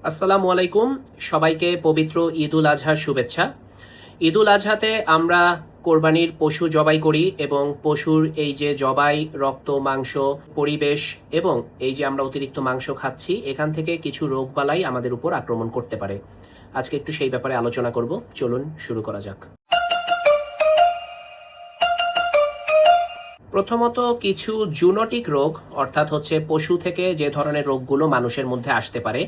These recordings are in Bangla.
আসসালামু আলাইকুম। সবাইকে পবিত্র ঈদ উল আজহার শুভেচ্ছা। ঈদ উল আজহাতে আমরা কোরবানির পশু জবাই করি এবং পশুর এই যে জবাই, রক্ত, মাংস, পরিবেশ এবং এই যে আমরা অতিরিক্ত মাংস খাচ্ছি, এখান থেকে কিছু রোগবালাই আমাদের উপর আক্রমণ করতে পারে। আজকে একটু সেই ব্যাপারে আলোচনা করব। চলুন শুরু করা যাক। প্রথমত কিছু জুনোটিক রোগ, অর্থাৎ হচ্ছে পশু থেকে যে ধরনের রোগগুলো মানুষের মধ্যে আসতে পারে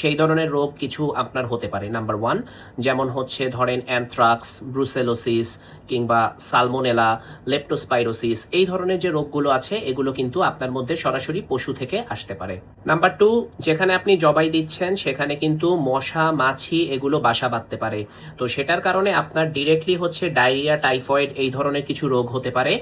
সেই ধরনের রোগ কিছু আপনার হতে পারে। নাম্বার ওয়ান, যেমন হচ্ছে ধরেন অ্যানথ্রাক্স, ব্রুসেলোসিস কিংবা সালমোনেলা, লেপ্টোস্পাইরোসিস, এই ধরনের যে রোগগুলো আছে এগুলো কিন্তু আপনার মধ্যে সরাসরি পশু থেকে আসতে পারে। নাম্বার টু, যেখানে আপনি জবাই দিচ্ছেন সেখানে কিন্তু মশা, মাছি এগুলো বাসা বাঁধতে পারে। তো সেটার কারণে আপনার ডিরেক্টলি হচ্ছে ডায়রিয়া, টাইফয়েড এই ধরনের কিছু রোগ হতে পারে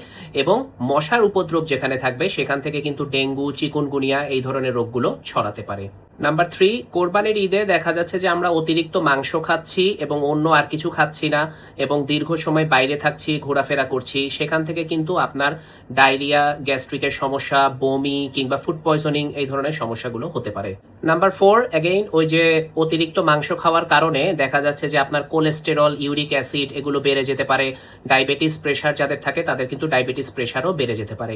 এবং মশার উপদ্রব যেখানে থাকবে সেখান থেকে কিন্তু ডেঙ্গু, চিকুনগুনিয়া এই ধরনের রোগগুলো ছড়াতে পারে। নাম্বার থ্রি, কোরবানির ঈদে দেখা যাচ্ছে যে আমরা অতিরিক্ত মাংস খাচ্ছি এবং অন্য আর কিছু খাচ্ছি না এবং দীর্ঘ সময় বাইরে থাকছি, ঘোরাফেরা করছি, সেখান থেকে কিন্তু আপনার ডায়রিয়া, গ্যাস্ট্রিকের সমস্যা, বমি কিংবা ফুড পয়জনিং এই ধরনের সমস্যাগুলো হতে পারে। নাম্বার ফোর, অ্যাগেইন ওই যে অতিরিক্ত মাংস খাওয়ার কারণে দেখা যাচ্ছে যে আপনার কোলেস্টেরল, ইউরিক অ্যাসিড এগুলো বেড়ে যেতে পারে। ডায়াবেটিস, প্রেশার যাদের থাকে তাদের কিন্তু ডায়াবেটিস, প্রেশারও বেড়ে যেতে পারে।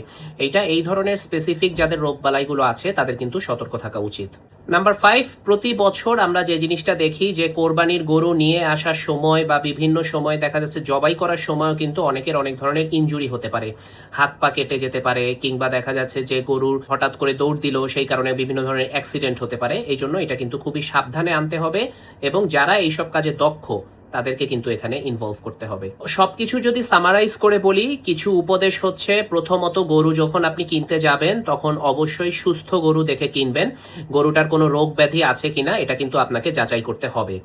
এই ধরনের স্পেসিফিক যাদের রোগবালাইগুলো আছে তাদের কিন্তু সতর্ক থাকা উচিত। নাম্বার ফাইভ, প্রতি বছর আমরা যে জিনিসটা দেখি যে কোরবানির গরু নিয়ে আসার সময় বা বিভিন্ন সময় দেখা যাচ্ছে জবাই করার সময়ও কিন্তু অনেকের অনেক ধরনের ইনজুরি হতে পারে। হাত পা কেটে যেতে পারে কিংবা দেখা যাচ্ছে যে গরুর হঠাৎ করে দৌড় দিল সেই কারণে বিভিন্ন ধরনের অ্যাক্সিডেন্ট হতে পারে। এই জন্য এটা কিন্তু খুবই সাবধানে আনতে হবে এবং যারা এইসব কাজে দক্ষ তাদেরকে কিন্তু এখানে ইনভলভ করতে হবে। সবকিছু যদি সামারাইজ করে বলি, কিছু উপদেশ হচ্ছে, প্রথমত গরু যখন আপনি কিনতে যাবেন তখন অবশ্যই সুস্থ গরু দেখে কিনবেন। গরুটার কোনো রোগ ব্যাধি আছে কিনা এটা কিন্তু আপনাকে যাচাই করতে হবে।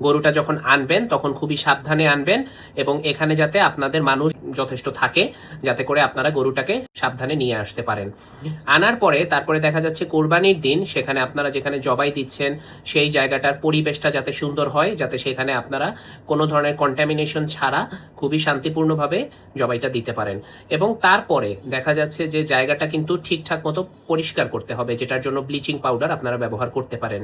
গরুটা যখন আনবেন তখন খুবই সাবধানে আনবেন এবং এখানে যাতে আপনাদের মানুষ যথেষ্ট থাকে যাতে করে আপনারা গরুটাকে সাবধানে নিয়ে আসতে পারেন। আনার পরে তারপরে দেখা যাচ্ছে কোরবানির দিন সেখানে আপনারা যেখানে জবাই দিচ্ছেন সেই জায়গাটার পরিবেশটা যাতে সুন্দর হয়, যাতে সেখানে আপনারা কোনো ধরনের কন্টামিনেশন ছাড়া খুবই শান্তিপূর্ণভাবে জবাইটা দিতে পারেন। এবং তারপরে দেখা যাচ্ছে যে জায়গাটা কিন্তু ঠিকঠাক মতো পরিষ্কার করতে হবে, যেটার জন্য ব্লিচিং পাউডার আপনারা ব্যবহার করতে পারেন।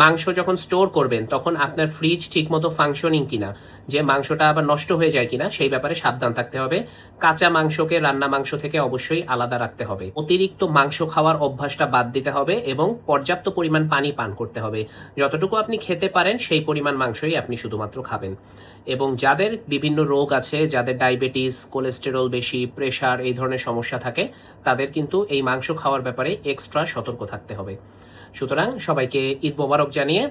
মাংস যখন স্টোর করবেন তখন আপনার ফ্রিজ ঠিকমতো ফাংশনিং কিনা, যে মাংসটা আবার নষ্ট হয়ে যায় কিনা সেই ব্যাপারে সাবধান থাকতে হবে। কাঁচা মাংসকে রান্না মাংস থেকে অবশ্যই আলাদা রাখতে হবে। অতিরিক্ত মাংস খাওয়ার অভ্যাসটা বাদ দিতে হবে এবং পর্যাপ্ত পরিমাণ পানি পান করতে হবে। যতটুকু আপনি খেতে পারেন সেই পরিমাণ মাংসই আপনি শুধুমাত্র খাবেন। এবং যাদের বিভিন্ন রোগ আছে, যাদের ডায়াবেটিস, কোলেস্টেরল বেশি, প্রেশার এই ধরনের সমস্যা থাকে তাদের কিন্তু এই মাংস খাওয়ার ব্যাপারে এক্সট্রা সতর্ক থাকতে হবে। সুতরাং সবাইকে ঈদ মোবারক জানিয়ে